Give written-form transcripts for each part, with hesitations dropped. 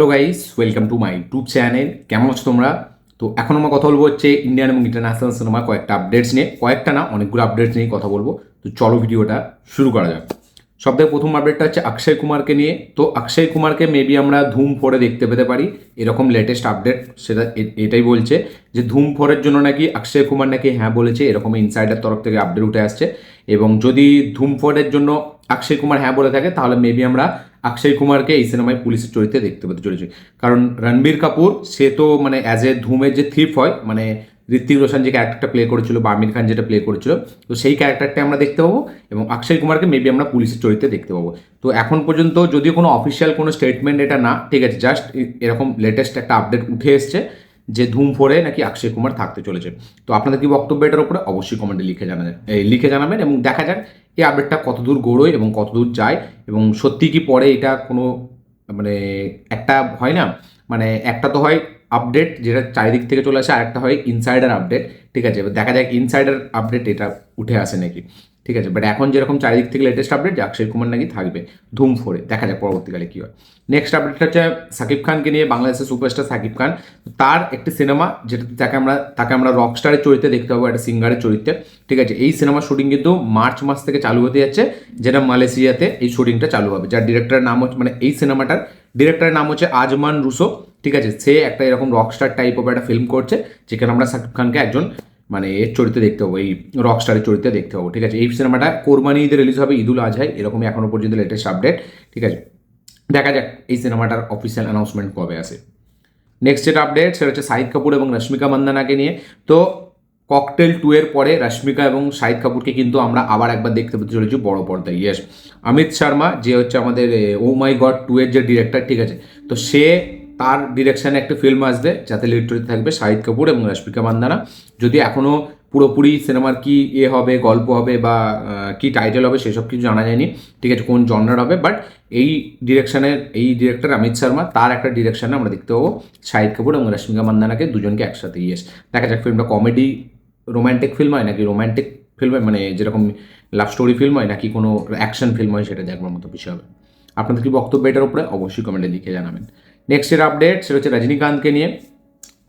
Hello guys, welcome to my YouTube channel. কেমন আছো তোমরা? তো এখন আমরা কথা বলবো হচ্ছে ইন্ডিয়ান এবং ইন্টারন্যাশনাল সিনেমার কয়েকটা আপডেটস নিয়ে। কয়েকটা না, অনেকগুলো আপডেটস নিয়ে কথা বলবো। তো চলো ভিডিওটা শুরু করা যাক। সবথেকে প্রথম আপডেটটা হচ্ছে অক্ষয় কুমারকে নিয়ে। তো অক্ষয় কুমারকে মেবি আমরা ধুম ফোরে দেখতে পেতে পারি, এরকম লেটেস্ট আপডেট সেটা এটাই বলছে যে ধুম ফোরের জন্য নাকি অক্ষয় কুমার নাকি হ্যাঁ বলেছে, এরকম ইনসাইডার তরফ থেকে আপডেট উঠে আসছে। এবং যদি ধুম ফোরের জন্য অক্ষয় কুমার হ্যাঁ বলে থাকে, তাহলে মেবি আমরা অক্ষয় কুমারকে এই সিনেমায় পুলিশের চরিত্রে দেখতে পেতে চলেছি। কারণ রণবীর কাপুর সে তো মানে অ্যাজ এ ধুমের যে থিপ হয়, মানে ঋত্বিক রোশন যে ক্যারেক্টারটা প্লে করেছিল বা আমির খান যেটা প্লে করেছিল, তো সেই ক্যারেক্টারটা আমরা দেখতে পাবো। এবং অক্ষয় কুমারকে মেবি আমরা পুলিশের চরিত্রে দেখতে পাবো। তো এখন পর্যন্ত যদিও কোনো অফিসিয়াল কোনো স্টেটমেন্ট এটা না, ঠিক আছে, জাস্ট এরকম লেটেস্ট একটা আপডেট উঠে এসছে যে ধুম ফোরে নাকি অক্ষয় কুমার থাকতে চলেছে। তো আপনাদের কি বক্তব্য এটার উপরে অবশ্যই কমেন্টে লিখে জানাবেন এবং দেখা যাক এই আপডেটটা কতদূর গড়োয় এবং কতদূর যায়। এবং সত্যি কি পরে এটা কোনো মানে একটা হয় না, মানে একটা তো হয় আপডেট যেটা চারিদিক থেকে চলে আসে, আর একটা হয় ইনসাইডার আপডেট। ঠিক আছে, এবার দেখা যাক ইনসাইডার আপডেট এটা উঠে আসে নাকি। ঠিক আছে, বাট এখন যেরকম চারিদিক থেকে লেটেস্ট আপডেট যে অক্ষয় কুমার নাকি থাকবে ধুম ফোরে, দেখা যাক পরবর্তীকালে কী হয়। নেক্সট আপডেটটা হচ্ছে সাকিব খানকে নিয়ে। বাংলাদেশের সুপারস্টার সাকিব খান, তার একটি সিনেমা যেটা তাকে আমরা রকস্টারের চরিত্রে দেখতে পাবো, একটা সিঙ্গারের চরিত্রে। ঠিক আছে, এই সিনেমার শুটিং কিন্তু মার্চ মাস থেকে চালু হতে যাচ্ছে, যেটা মালয়েশিয়াতে এই শুটিংটা চালু হবে। যার ডিরেক্টরের নাম হচ্ছে, মানে এই সিনেমাটার ডিরেক্টরের নাম হচ্ছে আজমান রুসো। ঠিক আছে, সে একটা এরকম রকস্টার টাইপ অফ একটা ফিল্ম করছে, যেখানে আমরা সাকিব খানকে একজন মানে এর চরিত্রে দেখতে পাবো, এই রকস্টারের চরিত্রে দেখতে পাবো। ঠিক আছে, এই সিনেমাটা কোরবানি ঈদে রিলিজ হবে, ঈদুল আজহায়, এরকমই এখনো পর্যন্ত লেটেস্ট আপডেট। ঠিক আছে, দেখা যাক এই সিনেমাটার অফিসিয়াল অ্যানাউন্সমেন্ট কবে আসে। নেক্সট যেটা আপডেট সেটা হচ্ছে শাহিদ কাপুর এবং রশ্মিকা মান্দানাকে নিয়ে। তো ককটেল 2 এর পরে রশ্মিকা এবং শাহিদ কাপুরকে কিন্তু আমরা আবার একবার দেখতে পেতে চলেছি বড় পর্দায়। ইয়েস, অমিত শর্মা যে হচ্ছে আমাদের ও মাই গড 2 এর যে ডিরেক্টর, ঠিক আছে, তো সে তার ডিরেকশানে একটা ফিল্ম আসবে যাতে লিড চরিত্রে থাকবে শাহিদ কাপুর এবং রশ্মিকা মান্দানা। যদি এখনও পুরোপুরি সিনেমার কি হবে, গল্প হবে বা কি টাইটেল হবে সেসব কিছু জানা যায়নি। ঠিক আছে, কোন জনরার হবে, বাট এই ডিরেক্টর অমিত শর্মা, তার একটা ডিরেকশানে আমরা দেখতে পাবো শাহিদ কাপুর এবং রশ্মিকা মান্দানাকে দুজনকে একসাথে। ইয়েস, দেখা যাক ফিল্মটা কমেডি রোম্যান্টিক ফিল্ম হয় নাকি রোম্যান্টিক ফিল্ম হয়, মানে যেরকম লাভ স্টোরি ফিল্ম হয় নাকি কোনো অ্যাকশন ফিল্ম হয়, সেটা দেখবার মতো বিষয় হবে। আপনাদের কি বক্তব্য এটার উপরে অবশ্যই কমেন্টে লিখে জানাবেন। নেক্সট এর আপডেট সেটা হচ্ছে রজনীকান্তকে নিয়ে।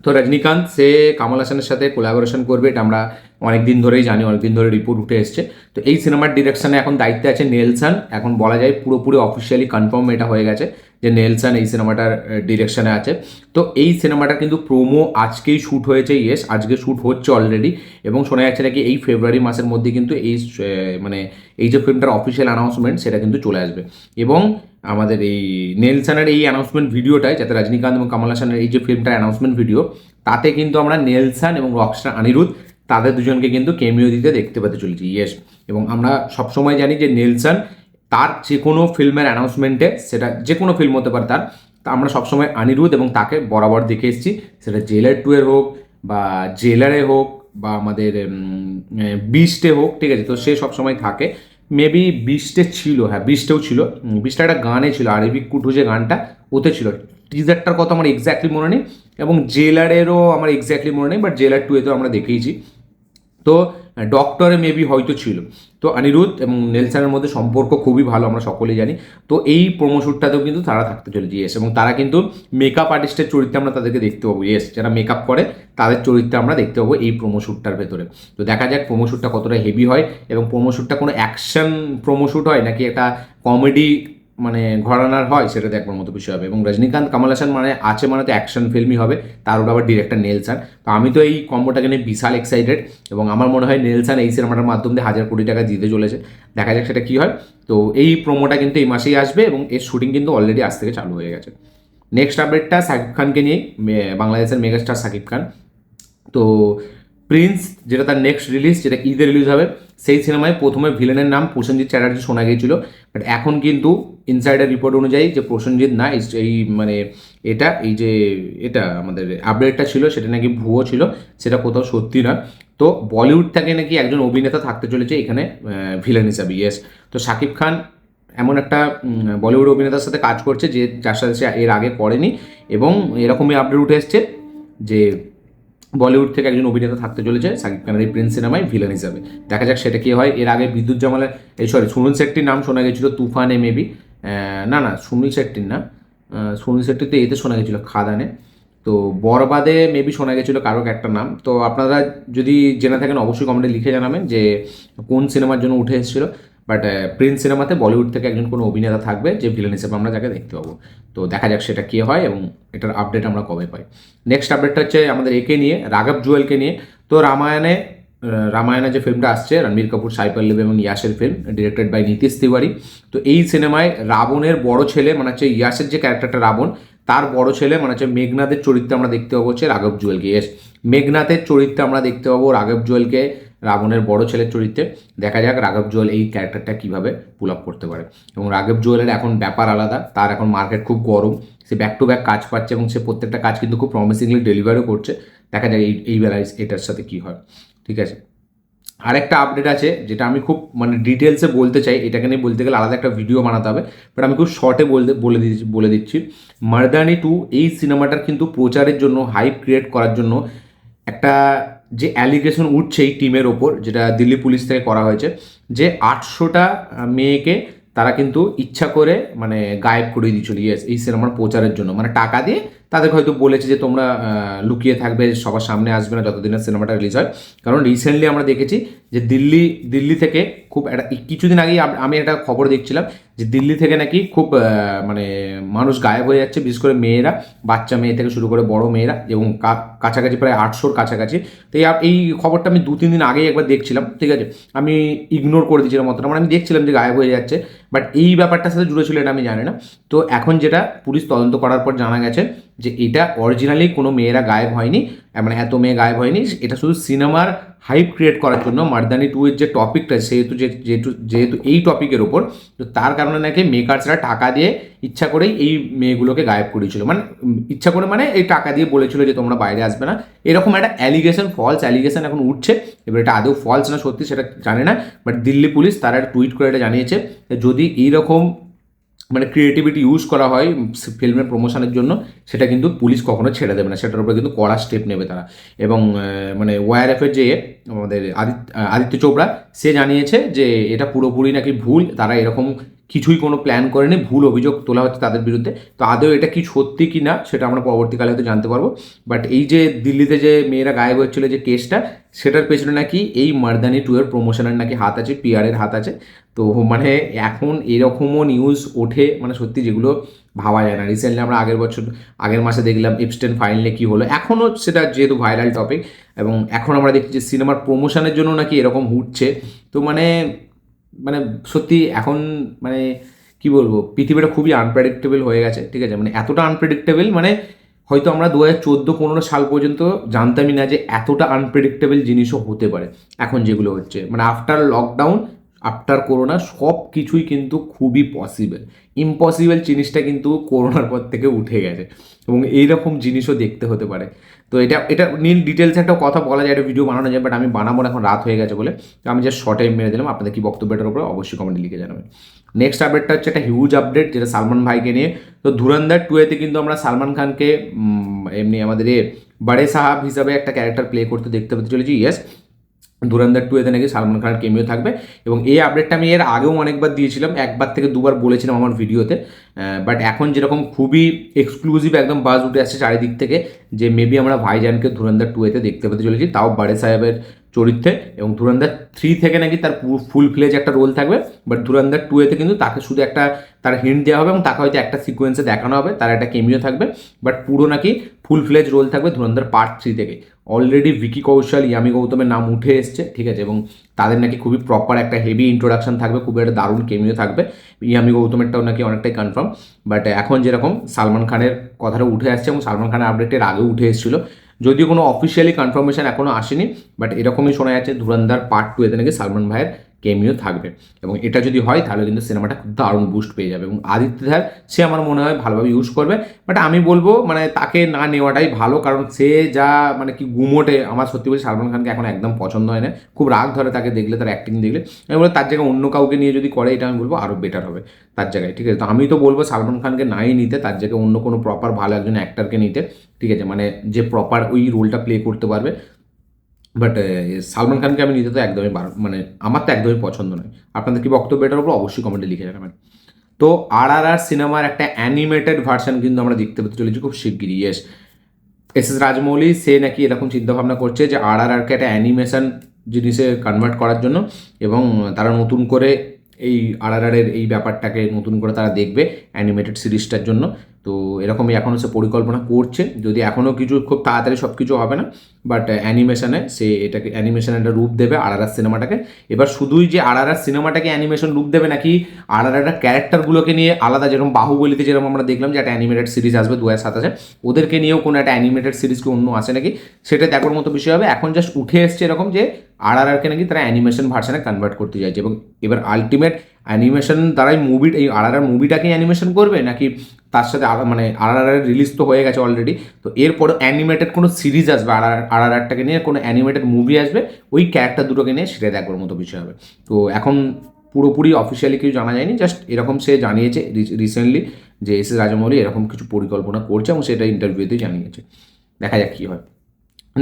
তো রজনীকান্ত সে কামাল হাসানের সাথে কোলাবোরেশন করবে, এটা আমরা অনেক দিন ধরেই জানি, অনেক দিন ধরে রিপোর্ট উঠে এসছে। তো এই সিনেমার ডিরেকশনে এখন দায়িত্বে আছে নেলসন। এখন বলা যায় পুরোপুরি অফিসিয়ালি কনফার্ম এটা হয়ে গেছে যে নেলসন এই সিনেমাটার ডিরেকশনে আছে। তো এই সিনেমাটার কিন্তু প্রোমো আজকেই শ্যুট হয়েছে। ইয়েস, আজকে শ্যুট হচ্ছে অলরেডি, এবং শোনা যাচ্ছে নাকি এই ফেব্রুয়ারি মাসের মধ্যে কিন্তু মানে এই যে ফিল্মটার অফিসিয়াল অ্যানাউন্সমেন্ট সেটা কিন্তু চলে আসবে। এবং আমাদের এই নেলসনের এই অ্যানাউন্সমেন্ট ভিডিওটায়, যাতে রজনীকান্ত এবং কমল হাসানের এই যে ফিল্মটার অ্যানাউন্সমেন্ট ভিডিও, তাতে কিন্তু আমরা নেলসন এবং রকস্টার অনিরুদ্ধ তাদের দুজনকে কিন্তু কেমিও দিতে দেখতে পেতে চলেছি। ইয়েস, এবং আমরা সবসময় জানি যে নেলসন তার যে কোনো ফিল্মের অ্যানাউন্সমেন্টে, সেটা যে কোনো ফিল্ম হতে পারে তার, তা আমরা সবসময় অনিরুদ্ধ এবং তাকে বরাবর দেখে এসেছি, সেটা জেলার 2 এর হোক বা জেলারে হোক বা আমাদের বিস্টে হোক। ঠিক আছে, তো সে সবসময় থাকে। মেবি বিস্টে ছিল, হ্যাঁ বিস্টেও ছিল। বিস্টে একটা গানে ছিল, আরবি কুঠু যে গানটা, ওতে ছিল। টিজারটার কথা আমার এক্স্যাক্টলি মনে নেই, এবং জেলারেরও আমার এক্স্যাক্টলি মনে নেই, বাট জেলার 2 এতেও আমরা দেখেইছি। তো ডক্টরে মেবি হয়তো ছিল। তো অনিরুদ্ধ এবং নেলসনের মধ্যে সম্পর্ক খুবই ভালো, আমরা সকলেই জানি। তো এই প্রোমো শ্যুটটাতেও কিন্তু তারা থাকতে চলেছে। ইয়েস, এবং তারা কিন্তু মেকআপ আর্টিস্টের চরিত্রে আমরা তাদেরকে দেখতে পাবো। ইয়েস, যারা মেকআপ করে তাদের চরিত্রে আমরা দেখতে পাবো এই প্রোমো শ্যুটটার ভেতরে। তো দেখা যাক প্রোমো শ্যুটটা কতটা হেভি হয়, এবং প্রোমো শ্যুটটা কোনো অ্যাকশন প্রোমো শ্যুট হয় নাকি একটা কমেডি মানে ঘরানার হয়, সেটা দেখবার মতো বিষয় হবে। এবং রজনীকান্ত কমল হাসান মানে আছে, মানে তো অ্যাকশন ফিল্মই হবে, তার ওটা আবার ডিরেক্টর নেলসন। তো আমি তো এই কম্বোটাকে নিয়ে বিশাল এক্সাইটেড, এবং আমার মনে হয় নেলসন এই সিনেমাটার মাধ্যম দিয়ে 1,000 কোটি টাকা দিতে চলেছে। দেখা যাক সেটা কী হয়। তো এই প্রোমোটা কিন্তু এই মাসেই আসবে, এবং এর শুটিং কিন্তু অলরেডি আজ থেকে চালু হয়ে গেছে। নেক্সট আপডেটটা সাকিব খানকে নিয়ে, বাংলাদেশের মেগাস্টার সাকিব খান। তো প্রিন্স যেটা তার নেক্সট রিলিজ, যেটা ঈদে রিলিজ হবে, সেই সিনেমায় প্রথমে ভিলেনের নাম প্রসেনজিৎ চ্যাটার্জি শোনা গিয়েছিল, বাট এখন কিন্তু ইনসাইডার রিপোর্ট অনুযায়ী যে প্রসেনজিৎ না, এই মানে এটা আমাদের আপডেটটা ছিল সেটা নাকি ভুয়ো ছিল, সেটা কোথাও সত্যি না। তো বলিউড থেকে নাকি একজন অভিনেতা থাকতে চলেছে এখানে ভিলেন হিসাবে। ইয়েস, তো শাকিব খান এমন একটা বলিউড অভিনেতার সাথে কাজ করছে যার সাথে সে এর আগে করেনি, এবং এরকমই আপডেট উঠে এসছে যে বলিউড থেকে একজন অভিনেতা থাকতে চলেছে শাকিব খানের এই প্রিন্স সিনেমায় ভিলেন হিসাবে। দেখা যাক সেটা কী হয়। এর আগে বিদ্যুৎ জামালের সুনীল শেট্টির নাম শোনা গেছিলো তুফানে মেবি, না সুনীল শেট্টির না, সোনি শেট্টিতে এতে শোনা গেছিলো খাদানে। তো বরবাদে মেবি শোনা গেছিলো কারো একটা নাম। তো আপনারা যদি জেনে থাকেন অবশ্যই কমেন্টে লিখে জানাবেন যে কোন সিনেমার জন্য উঠে এসেছিলো। বাট প্রিন্স সিনেমাতে বলিউড থেকে একজন কোনো অভিনেতা থাকবে যে ভিলেন হিসেবে আমরা যাকে দেখতে পাবো। তো দেখা যাক সেটা কী হয় এবং এটার আপডেট আমরা কবে পাই। নেক্সট আপডেটটা হচ্ছে আমাদের একে নিয়ে, রাঘব জুয়েলকে নিয়ে। তো রামায়ণে যে ফিল্মটা আসছে, রণবীর কাপুর, সাই পল্লবী এবং ইয়াসের film, directed by Nitesh Tiwari. তো এই সিনেমায় রাবণের বড় ছেলে মানে হচ্ছে ইয়াসের যে ক্যারেক্টারটা রাবণ, তার বড় ছেলে মানে হচ্ছে মেঘনাথের চরিত্রে আমরা দেখতে পাবো হচ্ছে রাঘব জুয়েলকে। ইয়েস, মেঘনাথের চরিত্রে আমরা দেখতে পাবো রাঘব জুয়েলকে রাবণের বড় ছেলের চরিত্রে। দেখা যাক রাঘব জুয়েল এই ক্যারেক্টারটা কীভাবে পুল আপ করতে পারে। এবং রাঘব জুয়েলের এখন ব্যাপার আলাদা, তার এখন মার্কেট খুব গরম, সে ব্যাক টু ব্যাক কাজ পাচ্ছে এবং সে প্রত্যেকটা কাজ কিন্তু খুব প্রমিসিংলি ডেলিভারও করছে। দেখা যাক এই বেলায় এটার সাথে কী হয়। ঠিক আছে, আরেকটা আপডেট আছে যেটা আমি খুব মানে ডিটেলসে বলতে চাই, এটাকে নিয়ে বলতে গেলে আলাদা একটা ভিডিও বানাতে হবে, বাট আমি খুব শর্টে বলে দিচ্ছি। মার্দানি 2 এই সিনেমাটার কিন্তু প্রচারের জন্য, হাইপ ক্রিয়েট করার জন্য একটা যে অ্যালিগেশন উঠছে এই টিমের ওপর, যেটা দিল্লি পুলিশ থেকে করা হয়েছে, যে 800টা মেয়েকে তারা কিন্তু ইচ্ছা করে মানে গায়েব করে দিয়েছিল এই সিনেমার প্রচারের জন্য। মানে টাকা দিয়ে তাদেরকে হয়তো বলেছে যে তোমরা লুকিয়ে থাকবে, সবার সামনে আসবে না যতদিন না সিনেমাটা রিলিজ হয়। কারণ রিসেন্টলি আমরা দেখেছি যে দিল্লি থেকে খুব একটা কিছুদিন আগেই আমি একটা খবর দেখছিলাম যে দিল্লি থেকে নাকি খুব মানে মানুষ গায়েব হয়ে যাচ্ছে, বিশেষ করে মেয়েরা, বাচ্চা মেয়ে থেকে শুরু করে বড় মেয়েরা, এবং কাছাকাছি প্রায় 800-র কাছাকাছি। তো এই খবরটা আমি 2-3 দিন আগেই একবার দেখছিলাম। ঠিক আছে, আমি ইগনোর করে দিয়েছিলাম অতটা, মানে আমি দেখছিলাম যে গায়েব হয়ে যাচ্ছে, বাট এই ব্যাপারটার সাথে জুড়ে ছিল এটা আমি জানি না। তো এখন যেটা পুলিশ তদন্ত করার পর জানা গেছে যে এটা অরিজিনালি কোনো মেয়েরা গায়েব হয়নি, মানে এত মেয়ে গায়েব হয়নি, এটা শুধু সিনেমার হাইপ ক্রিয়েট করার জন্য মার্দানি 2 এর যে টপিকটা, যেহেতু এই টপিকের ওপর, তো তার কারণে নাকি মেকার্সরা টাকা দিয়ে ইচ্ছা করেই এই মেয়েগুলোকে গায়েব করেছিল। মানে ইচ্ছা করে মানে এই টাকা দিয়ে বলেছিল যে তোমরা বাইরে আসবে না, এরকম একটা অ্যালিগেশন, ফলস অ্যালিগেশন এখন উঠছে। এবার এটা আদৌ ফলস না সত্যি সেটা জানি না, বাট দিল্লি পুলিশ তারা একটা টুইট করে এটা জানিয়েছে যদি এইরকম মানে ক্রিয়েটিভিটি ইউজ করা হয় ফিল্মের প্রমোশনের জন্য, সেটা কিন্তু পুলিশ কখনো ছেড়ে দেবে না, সেটার উপরে কিন্তু কড়া স্টেপ নেবে তারা। এবং মানে ওয়ারএফের যে আমাদের আদিত্য চোপড়া, সে জানিয়েছে যে এটা পুরোপুরি নাকি ভুল, তারা এরকম কিছুই কোনো প্ল্যান করেনি, ভুল অভিযোগ তোলা হচ্ছে তাদের বিরুদ্ধে। তো আদৌ এটা কি সত্যি কি না সেটা আমরা পরবর্তীকালে হয়তো জানতে পারবো। বাট এই যে দিল্লিতে যে মেয়েরা গায়েব হচ্ছিল যে কেসটা, সেটার পেছনে নাকি এই মার্দানি 2 এর প্রমোশনের নাকি হাত আছে, পিআরের হাত আছে। তো মানে এখন এরকমও নিউজ ওঠে মানে সত্যি যেগুলো ভাবা যায় না। রিসেন্টলি আমরা আগের মাসে দেখলাম এপস্টেইন ফাইল নিয়ে কী হলো, এখনও সেটা যেহেতু ভাইরাল টপিক, এবং এখন আমরা দেখছি যে সিনেমার প্রমোশনের জন্য নাকি এরকম উঠছে। তো মানে মানে সত্যি এখন মানে কি বলবো, পৃথিবীটা খুবই আনপ্রেডিক্টেবল হয়ে গেছে। ঠিক আছে, মানে এতটা আনপ্রেডিক্টেবল মানে হয়তো আমরা 2014-15 সাল পর্যন্ত জানতামই না যে এতটা আনপ্রেডিক্টেবল জিনিসও হতে পারে এখন যেগুলো হচ্ছে। মানে আফটার লকডাউন, আফটার করোনা সব কিছুই কিন্তু খুবই পসিবল। ইম্পসিবল জিনিসটা কিন্তু করোনার পর থেকে উঠে গেছে, এবং এইরকম জিনিসও দেখতে হতে পারে। তো এটা নিয়ে ডিটেলসে একটা কথা বলা যায়, একটা ভিডিও বানানো যায়, বাট আমি বানাবো না, এখন রাত হয়ে গেছে বলে। তো আমি জাস্ট শর্টে মেরে দিলাম। আপনাদের কি বক্তব্য এটার উপরে অবশ্যই কমেন্টে লিখে জানাবেন। নেক্সট আপডেটটা হচ্ছে একটা হিউজ আপডেট, যেটা সালমান ভাইকে নিয়ে। তো ধুরন্ধর 2-এতে কিন্তু আমরা সালমান খানকে এমনি আমাদের বড়ে সাহাব হিসাবে একটা ক্যারেক্টার প্লে করতে দেখতে পেতে চলেছি। ইয়েস, ধুরন্ধর 2-এতে নাকি সালমান খানের কেমিও থাকবে, এবং এই আপডেটটা আমি এর আগেও অনেকবার দিয়েছিলাম, একবার থেকে দুবার বলেছিলাম আমার ভিডিওতে। বাট এখন যেরকম খুবই এক্সক্লুসিভ একদম বাজ উঠে আসছে চারিদিক থেকে যে মেবি আমরা ভাইজানকে ধুরন্ধর 2-এতে দেখতে পেতে চলেছি, তাও বড়ে সাহেবের চরিত্রে। এবং ধুরন্ধর 3 থেকে নাকি তার ফুল ফ্লেজ একটা রোল থাকবে, বাট ধুরন্ধর 2-এতে কিন্তু তাকে শুধু একটা তার হিন্ট দেওয়া হবে, এবং তাকে হয়তো একটা সিকোয়েন্সে দেখানো হবে, তার একটা কেমিও থাকবে, বাট পুরো নাকি ফুল ফ্লেজ রোল থাকবে ধুরন্ধর পার্ট 3 থেকে। অলরেডি ভিকি কৌশল, ইয়ামি গৌতমের নাম উঠে এসছে। ঠিক আছে, এবং তাদের নাকি খুবই প্রপার একটা হেভি ইন্ট্রোডাকশন থাকবে, খুবই একটা দারুণ কেমিও থাকবে। ইয়ামি গৌতমেরটাও নাকি অনেকটাই কনফার্ম। বাট এখন যেরকম সালমান খানের কথাটা উঠে আসছে, এবং সালমান খানের আপডেটের আগেও উঠে এসেছিলো, যদিও কোনো অফিসিয়ালি কনফার্মেশন এখনও আসেনি, বাট এরকমই শোনা যাচ্ছে ধুরন্ধর পার্ট 2-এতে নাকি সালমান ভাইয়ের কেমিও থাকবে। এবং এটা যদি হয় তাহলে কিন্তু সিনেমাটা খুব দারুণ বুস্ট পেয়ে যাবে, এবং আদিত্য ধার সে আমার মনে হয় ভালোভাবে ইউজ করবে। বাট আমি বলবো মানে তাকে না নেওয়াটাই ভালো, কারণ সে যা মানে কি গুমোটে, আমার সত্যি বলছি সালমান খানকে এখন একদম পছন্দ হয় না, খুব রাগ ধরে তাকে দেখলে, তার অ্যাক্টিং দেখলে। আমি বলবো তার জায়গায় অন্য কাউকে নিয়ে যদি করে, এটা আমি বলবো আরও বেটার হবে তার জায়গায়। ঠিক আছে, তো আমি তো বলবো সালমান খানকে নাই নিতে, তার জায়গায় অন্য কোনো প্রপার ভালো একজন অ্যাক্টারকে নিতে। ঠিক আছে, মানে যে প্রপার ওই রোলটা প্লে করতে পারবে। বাট সালমান খানকে আমি নিতে তো একদমই মানে আমার তো একদমই পছন্দ নয়। আপনাদের কি বক্তব্য এটার উপর অবশ্যই কমেন্টে লিখে জানাবেন। তো RRR সিনেমার একটা অ্যানিমেটেড ভার্সন কিন্তু আমরা দেখতে পেতে চলেছি খুব শিগগিরই। ইয়েস, এস রাজমৌলি সে নাকি এরকম চিন্তাভাবনা করছে যে RRRকে একটা অ্যানিমেশন জিনিসে কনভার্ট করার জন্য, এবং তারা নতুন করে এই RRRের এই ব্যাপারটাকে নতুন করে তারা দেখবে অ্যানিমেটেড সিরিজটার জন্য। তো এরকমই এখনও সে পরিকল্পনা করছে, যদি এখনও কিছু খুব তাড়াতাড়ি সব কিছু হবে না, বাট অ্যানিমেশনে সে এটাকে অ্যানিমেশন একটা রূপ দেবে RRR সিনেমাটাকে। এবার শুধুই যে RRR সিনেমাটাকে অ্যানিমেশন রূপ দেবে নাকি RRR ক্যারেক্টারগুলোকে নিয়ে আলাদা, যেরকম বাহুবলীতে যেরকম আমরা দেখলাম যে একটা অ্যানিমেটেড সিরিজ আসবে 2027-এ, ওদেরকে নিয়েও কোনো একটা অ্যানিমেটেড সিরিজ কি অন্য আসে নাকি, সেটা দেখার মতো বিষয় হবে। এখন জাস্ট উঠে এসছে এরকম যে RRRকে নাকি তারা অ্যানিমেশন ভার্সনে কনভার্ট করতে চাইছে, এবং এবার আলটিমেট অ্যানিমেশন দ্বারাই এই RRR মুভিটাকে অ্যানিমেশন করবে নাকি তার সাথে মানে RRR রিলিজ তো হয়ে গেছে অলরেডি, তো এরপরে অ্যানিমেটেড কোনো সিরিজ আসবে RRRটাকে নিয়ে, কোনো অ্যানিমেটেড মুভি আসবে ওই ক্যারেক্টার দুটোকে নিয়ে, সেটা দেখবার মতো বিষয় হবে। তো এখন পুরোপুরি অফিসিয়ালি কিছু জানা যায়নি, জাস্ট এরকম সে জানিয়েছে রিসেন্টলি যে এস রাজামৌলি এরকম কিছু পরিকল্পনা করছে, এবং সেটা ইন্টারভিউতেই জানিয়েছে। দেখা যাক কী হয়।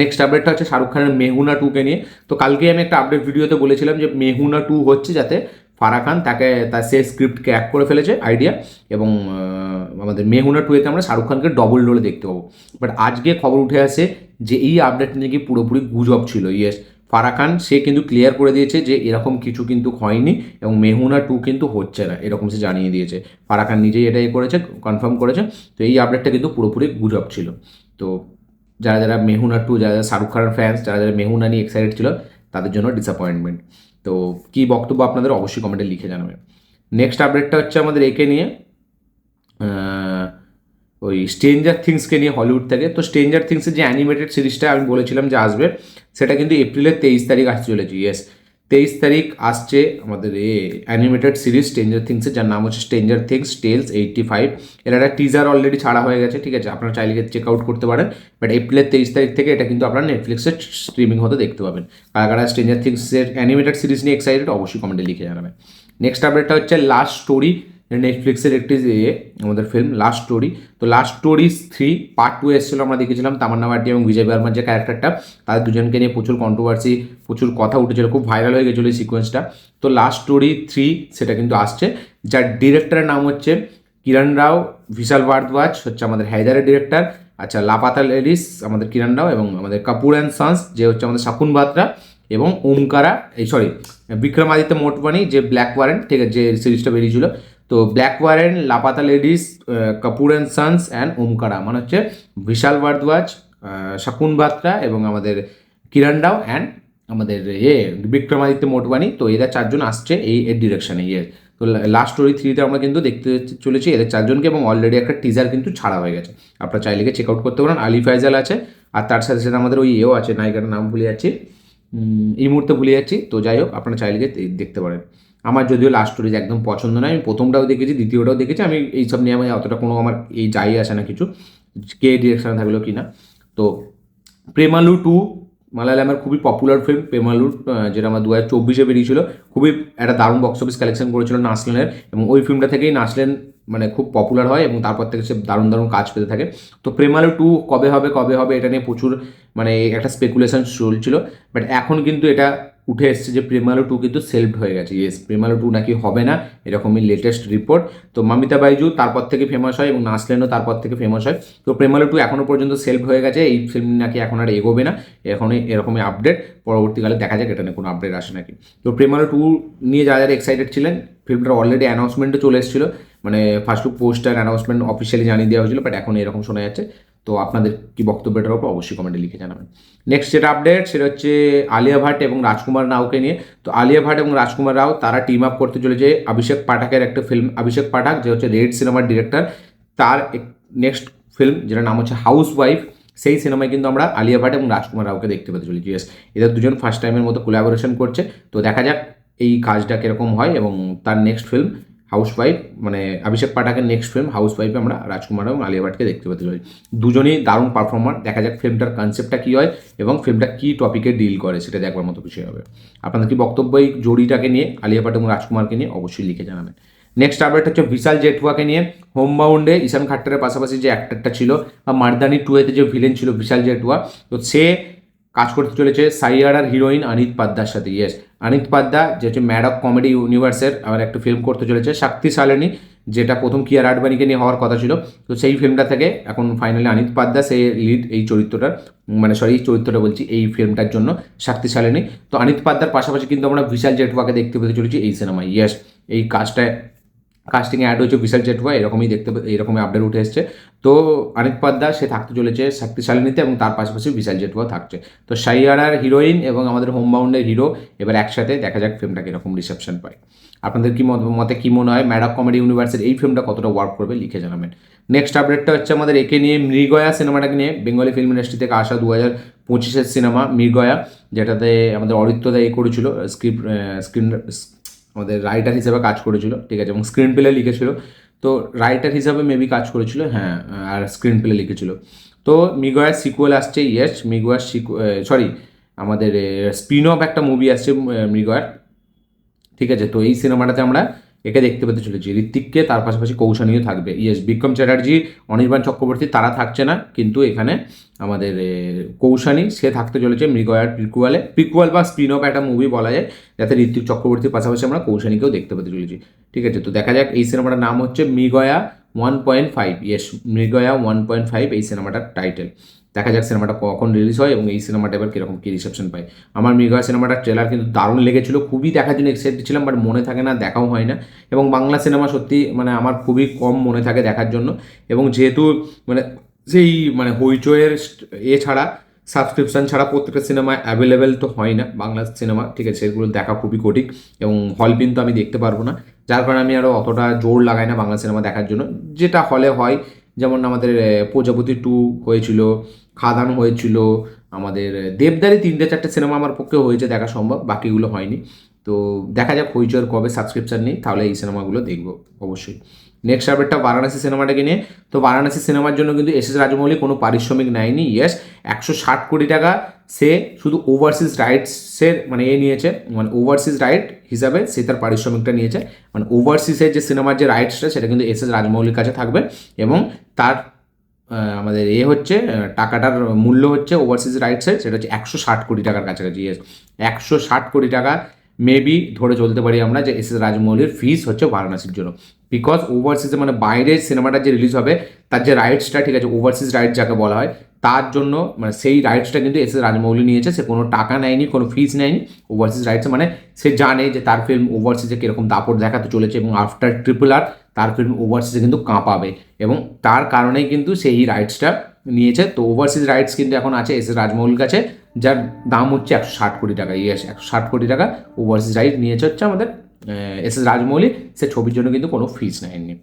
নেক্সট আপডেটটা হচ্ছে শাহরুখ খানের মেহুনা 2কে নিয়ে। তো কালকে আমি একটা আপডেট ভিডিওতে বলেছিলাম যে মেহুনা 2 হচ্ছে যাতে ফারাহ খান তার সে স্ক্রিপ্ট ক্র্যাক করে ফেলেছে আইডিয়া, এবং আমাদের মেহুনা 2-এতে আমরা শাহরুখ খানকে ডবল রোলে দেখতে পাবো। বাট আজকে খবর উঠে আসে যে এই আপডেটটা নাকি পুরোপুরি গুজব ছিল। ইয়েস, ফারাহ খান সে কিন্তু ক্লিয়ার করে দিয়েছে যে এরকম কিছু কিন্তু হয়নি, এবং মেহুনা 2 কিন্তু হচ্ছে না, এরকম সে জানিয়ে দিয়েছে। ফারাহ খান নিজেই এটাই করেছে, কনফার্ম করেছে। তো এই আপডেটটা কিন্তু পুরোপুরি গুজব ছিল। তো যারা যারা মেহুনা 2, যারা যারা শাহরুখ খানের ফ্যান্স, যারা যারা মেহুনা নিয়ে এক্সাইটেড ছিল, তাদের জন্য ডিসঅ্যাপয়েন্টমেন্ট। তো কী বক্তব্য আপনাদের অবশ্যই কমেন্টে লিখে জানাবেন। নেক্সট আপডেটটা হচ্ছে আমাদের একে নিয়ে, ওই স্ট্রেঞ্জার থিংসকে নিয়ে হলিউড থেকে। তো স্ট্রেঞ্জার থিংসের যে অ্যানিমেটেড সিরিজটা আমি বলেছিলাম যে আসবে, সেটা কিন্তু এপ্রিলের 23 তারিখ আসতে চলেছে। ইয়েস, 23 তারিখ আসছে আমাদের অ্যানিমেটেড সিরিজ স্ট্রেঞ্জার থিংসের, যার নাম হচ্ছে স্ট্রেঞ্জার থিংস টেলস 85। এর একটা টিজার অলরেডি ছাড়া হয়ে গেছে, ঠিক আছে, আপনারা চাইলে চেক আউট করতে পারেন। বাট এপ্রিলের 23 তারিখ থেকে এটা কিন্তু আপনারা নেটফ্লিক্সের স্ট্রিমিং হতে দেখতে পাবেন। কারা কারা স্ট্রেঞ্জার থিংসের অ্যানিমেটেড সিরিজ নিয়ে এক্সাইটেড অবশ্যই কমেন্টে লিখে জানাবেন। নেক্সট আপডেটটা হচ্ছে লাস্ট স্টোরি, নেটফ্লিক্সের একটি আমাদের ফিল্ম লাস্ট স্টোরি। তো লাস্ট স্টোরি 3 পার্ট 2 এসেছিলো, আমরা দেখেছিলাম তামান্না বাটি এবং বিজয় বর্মার যে ক্যারেক্টারটা, তাদের দুজনকে নিয়ে প্রচুর কন্ট্রোভার্সি, প্রচুর কথা উঠেছিল, খুব ভাইরাল হয়ে গেছিলো এই সিকোয়েন্সটা। তো লাস্ট স্টোরি 3 সেটা কিন্তু আসছে, যার ডিরেক্টরের নাম হচ্ছে কিরণ রাও, বিশাল ভারদ্বাজ হচ্ছে আমাদের হায়দারের ডিরেক্টর। আচ্ছা, লাপাতা লেডিস আমাদের কিরণ রাও, এবং আমাদের কাপুর অ্যান্ড সন্স যে হচ্ছে আমাদের শাকুন বাত্রা, এবং ওমকারা বিক্রমাদিত্য মোটবানি যে ব্ল্যাক ওয়ারেন্ট, ঠিক আছে, যে সিরিজটা বেরিয়েছিল। তো Black Warrant, Laapataa Ladies, Kapoor and Sons and Omkara, মানে হচ্ছে বিশাল ভারদ্বাজ, শাকুন বাত্রা এবং আমাদের কিরণ রাও অ্যান্ড আমাদের বিক্রমাদিত্য মোটবানি। তো এরা চারজন আসছে এর ডিরেকশানে। তো লাস্ট স্টোরি 3-তে আমরা কিন্তু দেখতে চলেছি এদের চারজনকে, এবং অলরেডি একটা টিজার কিন্তু ছাড়া হয়ে গেছে, আপনারা চাইলে চেক আউট করতে পারেন। আলি ফাইজাল আছে, আর তার সাথে সাথে আমাদের ওই আছে, নায়িকার নাম ভুলে যাচ্ছি, এই মুহূর্তে ভুলে যাচ্ছি। তো যাই হোক, আপনারা চাইলে দেখতে পারেন। আমার যদিও লাস্ট স্টোরিজ একদম পছন্দ নয়, আমি প্রথমটাও দেখেছি, দ্বিতীয়টাও দেখেছি, আমি এইসব নিয়ে আমি অতটা কোনো আমার যাই আসে না কিছু, কে ডিরেকশানে থাকলো কি না। তো প্রেমালু 2 মালায়ালামের খুবই পপুলার ফিল্ম প্রেমালু, যেটা আমার 2024-এ বেরিয়েছিল, খুবই একটা দারুণ বক্স অফিস কালেকশন করেছিল নাসলেনের, এবং ওই ফিল্মটা থেকেই নাসলেন মানে খুব পপুলার হয়, এবং তারপর থেকে সে দারুণ দারুণ কাজ পেতে থাকে। তো প্রেমালু 2 কবে হবে এটা নিয়ে প্রচুর মানে একটা স্পেকুলেশন চলছিল, বাট এখন কিন্তু এটা উঠে এসছে যে প্রেমালু 2 কিন্তু সেলফড হয়ে গেছে। ইয়েস, প্রেমালু 2 নাকি হবে না, এরকমই লেটেস্ট রিপোর্ট। তো মামিতা বাইজু তারপর থেকে ফেমাস হয়, এবং নাসলেনও তারপর থেকে ফেমাস হয়। তো প্রেমালু 2 এখনও পর্যন্ত সেলফ হয়ে গেছে, এই ফিল্ম নাকি এখন আর এগোবে না, এখনই এরকমই আপডেট। পরবর্তীকালে দেখা যাক এটা নিয়ে কোনো আপডেট আসে নাকি। তো প্রেমালু 2 নিয়ে যারা যারা এক্সাইটেড ছিলেন, ফিল্মটার অলরেডি অ্যানাউন্সমেন্টও চলে এসেছিলো, মানে first look poster announcement officially জানিয়ে দেওয়া হয়েছিল, বাট এখন এরকম শোনা যাচ্ছে। তো আপনাদের কি বক্তব্য এটার উপর অবশ্যই কমেন্টে লিখে জানাবেন। নেক্সট যেটা আপডেট সেটা হচ্ছে আলিয়া ভাট এবং রাজকুমার রাওকে নিয়ে। তো আলিয়া ভাট এবং রাজকুমার রাও তারা টিম আপ করতে চলেছে অভিষেক পাঠকের একটা ফিল্ম, অভিষেক পাঠক যে হচ্ছে রেড সিনেমার ডিরেক্টর, তার নেক্সট ফিল্ম যেটা নাম হচ্ছে হাউস ওয়াইফ। সেই সিনেমায় কিন্তু আমরা আলিয়া ভাট এবং রাজকুমার রাওকে দেখতে পেতে চলেছি। ইয়েস, এদের দুজন ফার্স্ট টাইমের মতো কোলাবোরেশন করছে। তো দেখা যাক এই কাজটা কীরকম হয়, এবং তার নেক্সট ফিল্ম হাউস ওয়াইফ, মানে অভিষেক পাঠকের নেক্সট ফিল্ম হাউস ওয়াইফে আমরা রাজকুমার এবং আলিয়া ভাটকে দেখতে পেতে চলেছি। দুজনেই দারুণ পারফর্মার, দেখা যাক ফিল্মটার কনসেপ্টটা কী হয় এবং ফিল্মটা কী টপিকে ডিল করে সেটা দেখবার মতো বিষয় হবে। আপনাদের কি বক্তব্য এই জড়িটাকে নিয়ে, আলিয়া ভাট এবং রাজকুমারকে নিয়ে অবশ্যই লিখে জানাবেন। নেক্সট আপডেট হচ্ছে বিশাল জেঠুয়াকে নিয়ে। হোমবাউন্ডে ঈশান খাট্টারের পাশাপাশি যে অ্যাক্টরটা ছিল, বা মার্দানি 2-এতে যে ভিলেন ছিল বিশাল জেঠুয়া, তো সে কাজ করতে চলেছে সাইয়ারার হিরোইন অনিত পাদ্দার সাথে। ইয়েস, অনিত পাদ্দা যে হচ্ছে ম্যাড অফ কমেডি ইউনিভার্সের আবার একটা ফিল্ম করতে চলেছে। শক্তি শালিনী যেটা প্রথম কিয়ারা আডবাণীকে নিয়ে হওয়ার কথা ছিল। তো সেই ফিল্মটা থেকে এখন ফাইনালি অনিত পাদ্দা সে লিড এই চরিত্রটার, মানে সরি এই চরিত্রটা বলছি, এই ফিল্মটার জন্য শক্তিশালিনী। তো অনিত পাদ্দার পাশাপাশি কিন্তু আমরা বিশাল জেঠওয়াকে দেখতে পেতে চলেছি এই সিনেমায়। ইয়েস, এই কাস্টিংয়ে অ্যাড হয়েছে বিশাল জেঠওয়া, এরকমই আপডেট উঠে এসছে। তো অনিত পাদ্দা সে থাকতে চলেছে শক্তিশালিনীতে, এবং তার পাশাপাশি বিশাল জেঠওয়া থাকছে। তো সাইয়ারার হিরোইন এবং আমাদের হোমবাউন্ডের হিরো এবার একসাথে, দেখা যাক ফিল্মটা কীরকম রিসেপশন পায়। আপনাদের কি মতে কি মনে হয় ম্যাড কমেডি ইউনিভার্সের এই ফিল্মটা কতটা ওয়ার্ক করবে লিখে জানাবেন। নেক্সট আপডেটটা হচ্ছে আমাদের একে নিয়ে, মৃগয়া সিনেমাটাকে নিয়ে, বেঙ্গলি ফিল্ম ইন্ডাস্ট্রি থেকে আসা 2025-এর সিনেমা মৃগয়া, যেটাতে আমাদের অরিত্রদা করেছিল স্ক্রিন আমাদের রাইটার হিসেবে কাজ করেছিল, ঠিক আছে, এবং স্ক্রিন প্লে লিখেছিল। তো রাইটার হিসাবে মেবি কাজ করেছিল, হ্যাঁ, আর স্ক্রিন প্লে লিখেছিল। তো মৃগয়ার সিকুয়েল আসছে, ইয়েস, মৃগয়ার আমাদের স্পিন অফ একটা মুভি আসছে মৃগয়ার, ঠিক আছে। তো এই সিনেমাটাতে আমরা একে দেখতে পেতে চলেছি ঋত্বিককে, তার পাশাপাশি কৌশানীও থাকবে। ইয়েস, বিক্রম চ্যাটার্জি, অনির্বাণ চক্রবর্তী তারা থাকছে না, কিন্তু এখানে আমাদের কৌশানী সে থাকতে চলেছে মৃগয়ার প্রিকুয়াল বা স্পিন অফ একটা মুভি বলা যায়, যাতে ঋত্বিক চক্রবর্তীর পাশাপাশি আমরা কৌশানীকেও দেখতে পেতে চলেছি, ঠিক আছে। তো দেখা যাক, এই সিনেমাটার নাম হচ্ছে মৃগয়া 1.5। ইয়েস, মৃগয়া 1.5 এই সিনেমাটার টাইটেল। দেখা যাক সিনেমাটা কখন রিলিজ হয় এবং এই সিনেমাটা এবার কীরকম কী রিসেপশন পায়। আমার মৃগয়া সিনেমাটার ট্রেলার কিন্তু দারুণ লেগেছিল, খুবই দেখার জন্য এক্সাইটেড ছিলাম, বাট মনে থাকে না, দেখাও হয় না। এবং বাংলা সিনেমা সত্যি মানে আমার খুবই কম মনে থাকে দেখার জন্য। এবং যেহেতু মানে সেই মানে হইচইয়ের ছাড়া, সাবস্ক্রিপশন ছাড়া প্রত্যেকটা সিনেমা অ্যাভেলেবেল তো হয় না বাংলা সিনেমা, ঠিক আছে, সেগুলো দেখা খুবই কঠিন, এবং হল পিন তো আমি দেখতে পারবো না, যার কারণে আমি আরও অতটা জোর লাগাই না বাংলা সিনেমা দেখার জন্য। যেটা হলে হয়, যেমন আমাদের প্রজাপতি 2 হয়েছিল, খাদান হয়েছিল, আমাদের দেবদারি 3-4টে সিনেমা আমার পক্ষে হয়েছে দেখা সম্ভব, বাকিগুলো হয়নি। তো দেখা যাক হইচইয়ের কবে সাবস্ক্রিপশন নেই, তাহলে এই সিনেমাগুলো দেখবো অবশ্যই। নেক্সট আপডেটটা বারাণসী সিনেমাটাকে নিয়ে। তো বারাণসী সিনেমার জন্য কিন্তু এস রাজমৌলি কোনো পারিশ্রমিক নেয়নি। ইয়েস, 160 কোটি টাকা সে শুধু ওভারসিজ রাইটসের মানে নিয়েছে, মানে ওভারসিজ রাইট হিসাবে সে তার পারিশ্রমিকটা নিয়েছে। মানে ওভারসিজের যে সিনেমার যে রাইটসটা সেটা কিন্তু এস রাজমৌলির কাছে থাকবে, এবং তার আমাদের হচ্ছে টাকাটার মূল্য হচ্ছে ওভারসিজ রাইটসের, সেটা হচ্ছে 160 কোটি টাকার কাছাকাছি। ইয়েস, 160 কোটি টাকা মেবি ধরে চলতে পারি আমরা যে এস এস রাজমৌলির ফিস হচ্ছে বারাণসীর জন্য। বিকজ ওভারসিজে মানে বাইরের সিনেমাটা যে রিলিজ হবে তার যে রাইটসটা, ঠিক আছে, ওভারসিজ রাইটস যাকে বলা হয়, তার জন্য মানে সেই রাইটসটা কিন্তু এস এস রাজমৌলি নিয়েছে, সে কোনো টাকা নেয়নি, কোনো ফিস নেয়নি। ওভারসিজ রাইটস মানে সে জানে যে তার ফিল্ম ওভারসিজে কীরকম দাপট দেখাতে চলেছে, এবং আফটার RRR তার ফিল্ম ওভারসিজে কিন্তু কাঁপাবে, এবং তার কারণেই কিন্তু সেই রাইটসটা নিয়েছে। তো ওভারসিজ রাইটস কিন্তু এখন আছে এস এস রাজমৌলির কাছে, যার দাম হচ্ছে 160 কোটি টাকা। ইয়েস, 160 কোটি টাকা ওভারসিজ রাইট নিয়েছে হচ্ছে আমাদের এস এস রাজমৌলি, সে ছবির জন্য কিন্তু কোনো ফিস নেয়নি।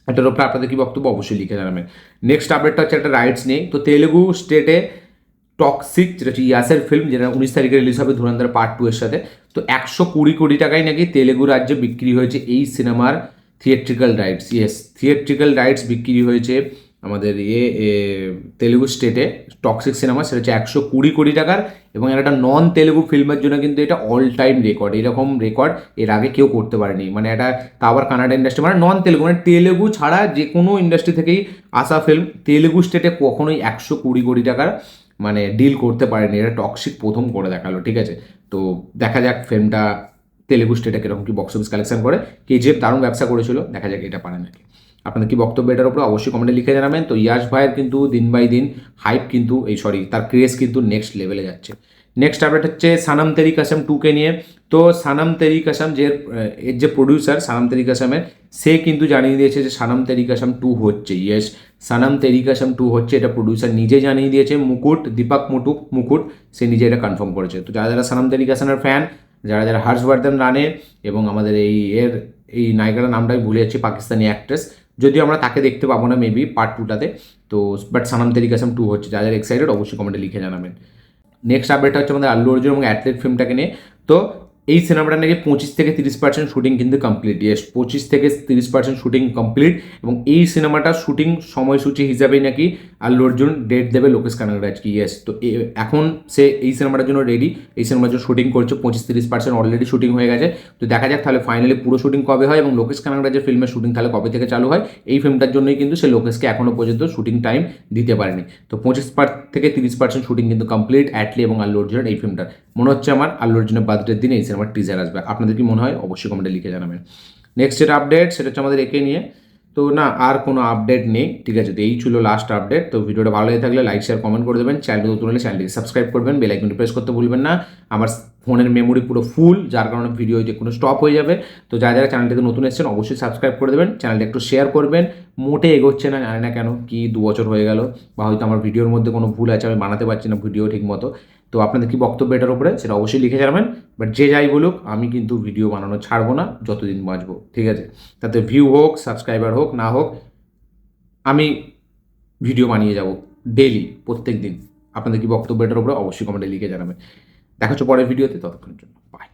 এটার উপরে আপনাদের কি বক্তব্য অবশ্যই লিখে জানাবেন। নেক্সট আপডেটটা হচ্ছে একটা রাইটস নেই। তো তেলেগু স্টেটে টক্সিক, যেটা হচ্ছে ইয়াসের ফিল্ম, যেটা 19 তারিখে রিলিজ হবে ধুরন্ধর পার্ট 2 এর সাথে। তো 120 কোটি টাকায় নাকি তেলেগু রাজ্যে বিক্রি হয়েছে এই সিনেমার theatrical rights. Yes, theatrical rights বিক্রি হয়েছে আমাদের তেলেগু স্টেটে টক্সিক সিনেমা, সেটা হচ্ছে 120 কোটি টাকার, এবং একটা নন তেলেগু ফিল্মের জন্য কিন্তু এটা অল টাইম রেকর্ড। এরকম রেকর্ড এর আগে কেউ করতে পারেনি, মানে এটা তা আবার কানাডা ইন্ডাস্ট্রি, মানে নন তেলেগু, মানে তেলেগু ছাড়া যে কোনো ইন্ডাস্ট্রি থেকেই আসা ফিল্ম তেলেগু স্টেটে কখনোই 120 কোটি টাকার মানে ডিল করতে পারেনি। এটা টক্সিক প্রথম করে দেখালো, ঠিক আছে। তো দেখা যাক ফিল্মটা তেলেগু স্টেটে কীরকম কি বক্স অফিস কালেকশন করে। KGF দারুণ ব্যবসা করেছিল, দেখা যাক এটা পারে নাকি। আপনাদের কি বক্তব্য এটার উপরে অবশ্যই কমেন্টে লিখে জানাবেন। তো ইয়াশ ভাইয়ের কিন্তু দিন বাই দিন হাইপ কিন্তু তার ক্রেজ কিন্তু নেক্সট লেভেলে যাচ্ছে। নেক্সট আপডেট হচ্ছে সানাম তেরি কসম 2কে নিয়ে। তো সানাম তেরি কসম এর যে প্রডিউসার সানাম তেরি কসমের, সে কিন্তু জানিয়ে দিয়েছে যে সানাম তেরি কসম 2 হচ্ছে। ইয়েস, সানাম তেরি কসম 2 হচ্ছে, এটা প্রডিউসার নিজে জানিয়ে দিয়েছে। দীপক মুকুট সে নিজে এটা কনফার্ম করেছে। তো যারা যারা সানাম তেরি কসমের ফ্যান, যারা যারা হর্ষবর্ধন রানে এবং আমাদের এই নায়িকাটার নামটা আমি ভুলে যাচ্ছি, পাকিস্তানি অ্যাক্ট্রেস, যদিও আমরা তাকে দেখতে পাবো না মেবি পার্ট 2টাতে। তো বাট সানাম তেরি কসম 2 হচ্ছে, যারা যারা এক্সাইটেড অবশ্যই কমেন্টে লিখে জানাবেন। নেক্সট আপডেট হচ্ছে আমাদের আল্লু অর্জুন এবং অ্যাথলেট ফিল্মটাকে নিয়ে। তো এই সিনেমাটা নাকি 25-30% শুটিং কিন্তু কমপ্লিট। ইয়েস, 25-30% শুটিং কমপ্লিট, এবং এই সিনেমাটা শুটিং সময়সূচি হিসাবেই নাকি আল্লু অর্জুন ডেট দেবে লোকেশ কানাগরাজকে। ইয়েস, তো এখন সে এই সিনেমাটার জন্য রেডি, এই সিনেমার জন্য শুটিং করছে। 25-30% অলরেডি শুটিং হয়ে গেছে। তো দেখা যাক তাহলে ফাইনালি পুরো শুটিং কবে হয়, এবং লোকেশ কানাগরাজের ফিল্মের শুটিং তাহলে কবে থেকে চালু হয়। এই ফিল্মটার জন্যই কিন্তু সে লোকেশকে এখনও পর্যন্ত শুটিং টাইম দিতে পারেনি। তো 25-30% শুটিং কিন্তু কমপ্লিট অ্যাটলি এবং আল্লু অর্জুনের এই ফিল্মটার। মনে হচ্ছে আমার আল্লু অর্জুনের বার্থডের দিনে এই সিনেমার টিজার আসবে। আপনাদের কি মনে হয় অবশ্যই কমেন্টে লিখে জানাবেন। নেক্সট যেটা আপডেট সেটা হচ্ছে আমাদের একে নিয়ে। তো না আর কোনো আপডেট নেই, ঠিক আছে। তো এই ছিল লাস্ট আপডেট। তো ভিডিওটা ভালো লেগে থাকলে লাইক শেয়ার কমেন্ট করে দেবেন, চ্যানেলটি নতুন হলে চ্যানেলটিকে সাবস্ক্রাইব করবেন, বেল আইকনটি প্রেস করতে ভুলবেন না। আমার ফোনের মেমোরি পুরো ফুল, যার কারণে ভিডিও যে কোনো স্টপ হয়ে যাবে। তো যারা যারা চ্যানেলটিতে নতুন এসেছেন অবশ্যই সাবস্ক্রাইব করে দেবেন, চ্যানেলটা একটু শেয়ার করবেন। মোটে এগোচ্ছে না, জানি না কেন, কি 2 বছর হয়ে গেল, বা হয়তো আমার ভিডিওর মধ্যে কোনো ভুল আছে, আমি বানাতে পারছি না ভিডিও ঠিক মতো। তো আপনাদের কি বক্তব্য এটার উপরে সেটা অবশ্যই লিখে জানাবেন। বাট যে যাই বলুক, আমি কিন্তু ভিডিও বানানো ছাড়বো না যতদিন বাঁচবো, ঠিক আছে। তাতে ভিউ হোক, সাবস্ক্রাইবার হোক না হোক, আমি ভিডিও বানিয়ে যাব ডেইলি, প্রত্যেক দিন। আপনাদের কি বক্তব্য এটার উপরে অবশ্যই কমেন্টে লিখে জানাবেন। দেখা হচ্ছে পরের ভিডিওতে, ততক্ষণের জন্য বাই।